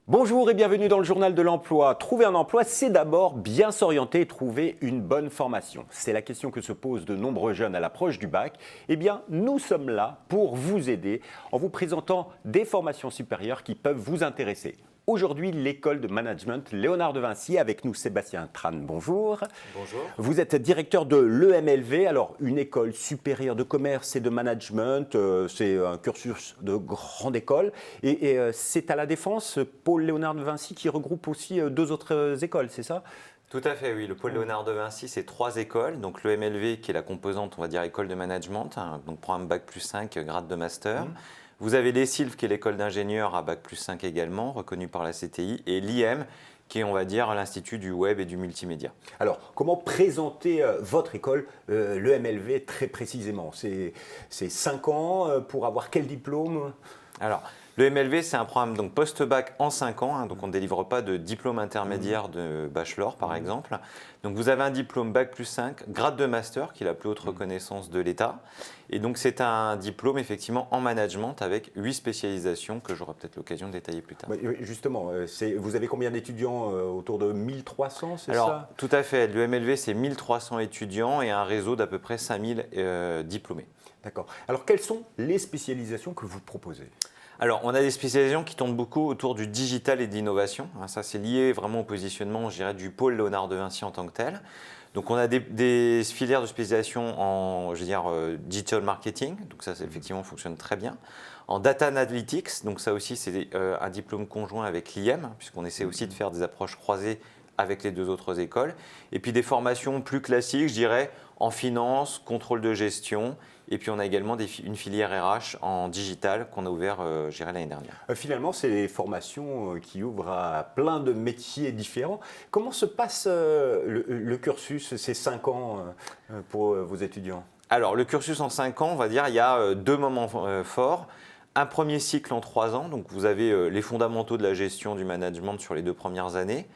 Bonjour et bienvenue dans le journal de l'emploi. Trouver un emploi, c'est d'abord bien s'orienter et trouver une bonne formation. C'est la question que se posent de nombreux jeunes à l'approche du bac. Eh bien, nous sommes là pour vous aider en vous présentant des formations supérieures qui peuvent vous intéresser. Aujourd'hui, l'école de management Léonard de Vinci, avec nous Sébastien Tran, bonjour. Bonjour. Vous êtes directeur de l'EMLV, alors une école supérieure de commerce et de management, c'est un cursus de grande école. Et c'est à la Défense, pôle Léonard de Vinci, qui regroupe aussi deux autres écoles, c'est ça ? Tout à fait, oui. Le pôle Léonard de Vinci, c'est 3 écoles. Donc l'EMLV, qui est la composante, on va dire, école de management, donc programme Bac plus 5, grade de master. Vous avez l'ESILV, qui est l'école d'ingénieurs à Bac plus 5 également, reconnue par la CTI. Et l'IM, qui est, on va dire, l'Institut du web et du multimédia. Alors, comment présenter votre école, l'EMLV, très précisément ? C'est 5 ans pour avoir quel diplôme ? Alors, le MLV, c'est un programme donc post-bac en 5 ans, donc on ne délivre pas de diplôme intermédiaire de bachelor, par exemple. Donc vous avez un diplôme Bac plus 5, grade de master, qui est la plus haute reconnaissance de l'État. Et donc c'est un diplôme effectivement en management avec 8 spécialisations que j'aurai peut-être l'occasion de détailler plus tard. Justement, vous avez combien d'étudiants ? Autour de 1300, c'est Alors, ça ? tout à fait. Le MLV, c'est 1300 étudiants et un réseau d'à peu près 5000 diplômés. D'accord. Alors, quelles sont les spécialisations que vous proposez ? Alors, on a des spécialisations qui tournent beaucoup autour du digital et de l'innovation. Ça, c'est lié vraiment au positionnement, je dirais, du pôle Léonard de Vinci en tant que tel. Donc, on a des filières de spécialisation en, je veux dire, digital marketing. Donc, ça effectivement fonctionne très bien. En data analytics, donc ça aussi, c'est un diplôme conjoint avec l'IM, puisqu'on essaie aussi de faire des approches croisées avec les deux autres écoles. Et puis des formations plus classiques, je dirais, en finance, contrôle de gestion. Et puis on a également une filière RH en digital qu'on a ouvert, je dirais, l'année dernière. Finalement, c'est des formations qui ouvrent à plein de métiers différents. Comment se passe le cursus, ces 5 ans pour vos étudiants ? Alors le cursus en 5 ans, on va dire, il y a 2 moments forts. Un premier cycle en 3 ans, donc vous avez les fondamentaux de la gestion du management sur les 2 premières années.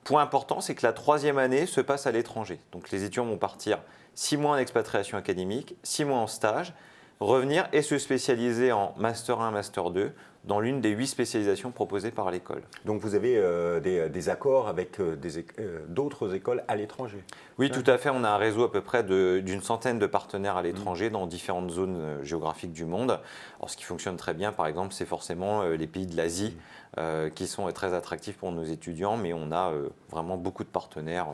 Point important, c'est que la 3e année se passe à l'étranger. Donc les étudiants vont partir 6 mois en expatriation académique, 6 mois en stage, revenir et se spécialiser en Master 1, Master 2 dans l'une des 8 spécialisations proposées par l'école. Donc vous avez des accords avec d'autres écoles à l'étranger ? Oui, tout à fait. On a un réseau à peu près d'une centaine de partenaires à l'étranger dans différentes zones géographiques du monde. Alors ce qui fonctionne très bien, par exemple, c'est forcément les pays de l'Asie qui sont très attractifs pour nos étudiants, mais on a vraiment beaucoup de partenaires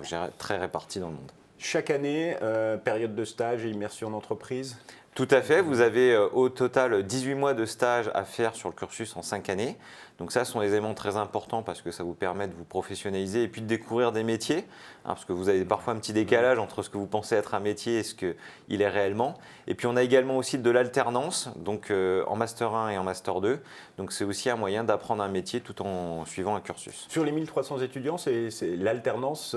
je dirais, très répartis dans le monde. Chaque année, période de stage et immersion d'entreprise ? Tout à fait. Vous avez au total 18 mois de stage à faire sur le cursus en 5 années. Donc ça, ce sont des éléments très importants parce que ça vous permet de vous professionnaliser et puis de découvrir des métiers. Parce que vous avez parfois un petit décalage entre ce que vous pensez être un métier et ce qu'il est réellement. Et puis on a également aussi de l'alternance, donc en Master 1 et en Master 2. Donc c'est aussi un moyen d'apprendre un métier tout en suivant un cursus. Sur les 1300 étudiants, l'alternance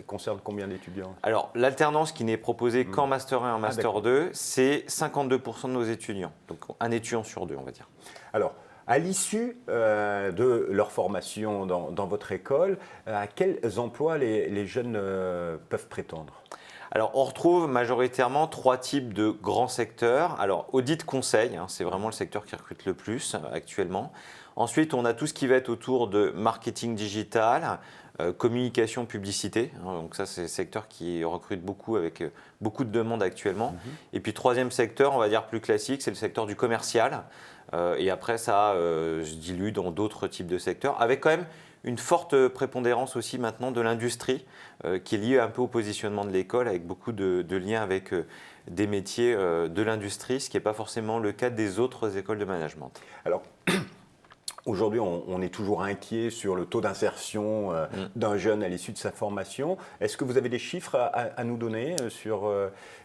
concerne combien d'étudiants ? Alors l'alternance qui n'est proposée qu'en Master 1 et en Master 2, c'est 52% de nos étudiants. Donc un étudiant sur 2, on va dire. Alors, à l'issue de leur formation dans votre école, à quels emplois les jeunes peuvent prétendre ? Alors, on retrouve majoritairement 3 types de grands secteurs. Alors, audit conseil, c'est vraiment le secteur qui recrute le plus actuellement. Ensuite, on a tout ce qui va être autour de marketing digital, communication, publicité. Donc ça, c'est le secteur qui recrute beaucoup avec beaucoup de demandes actuellement. Et puis, 3e secteur, on va dire plus classique, c'est le secteur du commercial. Et après, ça se dilue dans d'autres types de secteurs, avec quand même une forte prépondérance aussi maintenant de l'industrie, qui est liée un peu au positionnement de l'école, avec beaucoup de liens avec des métiers de l'industrie, ce qui n'est pas forcément le cas des autres écoles de management. Alors, aujourd'hui, on est toujours inquiet sur le taux d'insertion d'un jeune à l'issue de sa formation. Est-ce que vous avez des chiffres à nous donner sur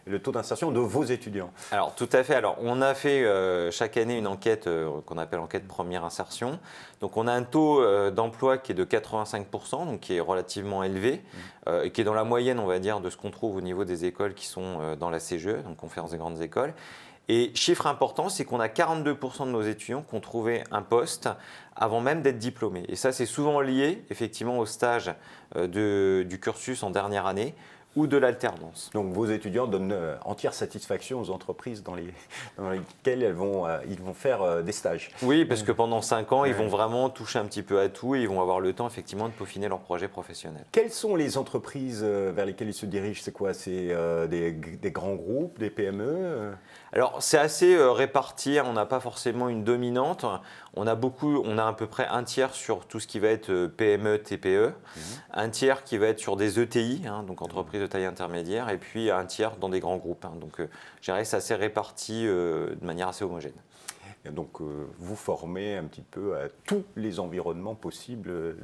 le taux d'insertion de vos étudiants ? Alors, tout à fait. Alors, on a fait chaque année une enquête qu'on appelle enquête première insertion. Donc, on a un taux d'emploi qui est de 85%, donc qui est relativement élevé, et qui est dans la moyenne, on va dire, de ce qu'on trouve au niveau des écoles qui sont dans la CGE, donc Conférence des grandes écoles. Et chiffre important, c'est qu'on a 42% de nos étudiants qui ont trouvé un poste avant même d'être diplômés. Et ça, c'est souvent lié effectivement au stage du cursus en dernière année, ou de l'alternance. Donc vos étudiants donnent entière satisfaction aux entreprises dans lesquelles ils vont faire des stages. Oui, parce que pendant 5 ans, ils vont vraiment toucher un petit peu à tout et ils vont avoir le temps effectivement de peaufiner leur projet professionnel. Quelles sont les entreprises vers lesquelles ils se dirigent? C'est quoi? C'est des grands groupes, des PME? Alors c'est assez réparti, on n'a pas forcément une dominante. On a à peu près un tiers sur tout ce qui va être PME, TPE, un tiers qui va être sur des ETI, donc entreprises de taille intermédiaire, et puis un tiers dans des grands groupes. Donc je dirais que c'est assez réparti de manière assez homogène. Et donc vous formez un petit peu à tous les environnements possibles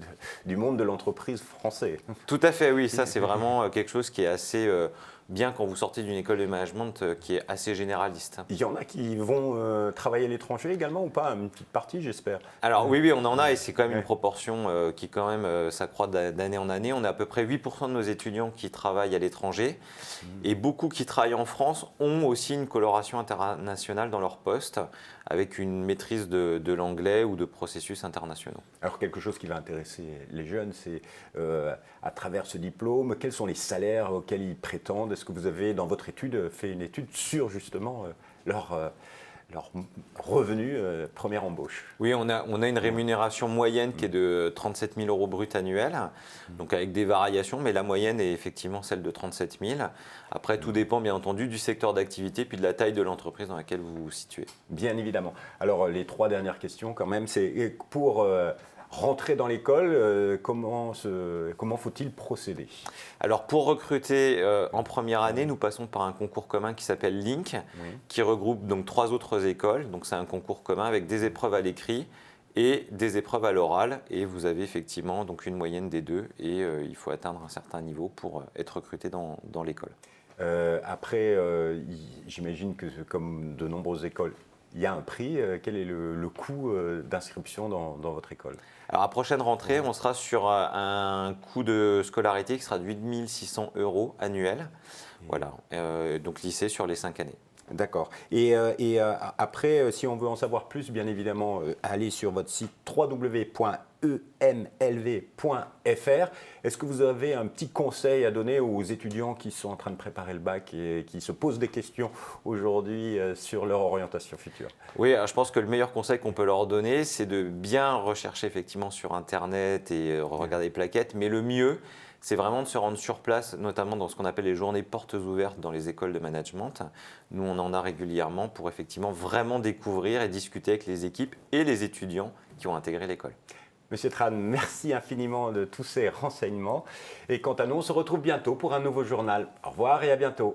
du monde de l'entreprise français. Tout à fait, oui, ça c'est vraiment quelque chose qui est assez bien quand vous sortez d'une école de management qui est assez généraliste. Il y en a qui vont travailler à l'étranger également ou pas? Une petite partie, j'espère. Alors oui, on en a et c'est quand même une proportion qui quand même s'accroît d'année en année. On a à peu près 8% de nos étudiants qui travaillent à l'étranger et beaucoup qui travaillent en France ont aussi une coloration internationale dans leur poste avec une maîtrise de l'anglais ou de processus internationaux. Alors quelque chose qui va intéresser les jeunes, c'est à travers ce diplôme, quels sont les salaires auxquels ils prétendent? Est-ce que vous avez dans votre étude fait une étude sur justement leur revenu première embauche? Oui, on a une rémunération moyenne qui est de 37 000 euros brut annuels, donc avec des variations, mais la moyenne est effectivement celle de 37 000. Après, tout dépend bien entendu du secteur d'activité puis de la taille de l'entreprise dans laquelle vous vous situez. Bien évidemment. Alors les 3 dernières questions quand même, c'est pour rentrer dans l'école, comment faut-il procéder? Alors pour recruter en première année, nous passons par un concours commun qui s'appelle Link, qui regroupe donc 3 autres écoles. Donc c'est un concours commun avec des épreuves à l'écrit et des épreuves à l'oral. Et vous avez effectivement donc une moyenne des deux et il faut atteindre un certain niveau pour être recruté dans l'école. Après, j'imagine que comme de nombreuses écoles, il y a un prix. Quel est le coût d'inscription dans votre école? Alors à prochaine rentrée, on sera sur un coût de scolarité qui sera de 8 600 euros annuels. Voilà, donc lycée sur les 5 années. D'accord. Et après, si on veut en savoir plus, bien évidemment, allez sur votre site www.emlv.fr. Est-ce que vous avez un petit conseil à donner aux étudiants qui sont en train de préparer le bac et qui se posent des questions aujourd'hui sur leur orientation future? Oui, alors je pense que le meilleur conseil qu'on peut leur donner, c'est de bien rechercher effectivement sur Internet et regarder les plaquettes, mais le mieux, c'est vraiment de se rendre sur place, notamment dans ce qu'on appelle les journées portes ouvertes dans les écoles de management. Nous, on en a régulièrement pour effectivement vraiment découvrir et discuter avec les équipes et les étudiants qui ont intégré l'école. Monsieur Tran, merci infiniment de tous ces renseignements. Et quant à nous, on se retrouve bientôt pour un nouveau journal. Au revoir et à bientôt.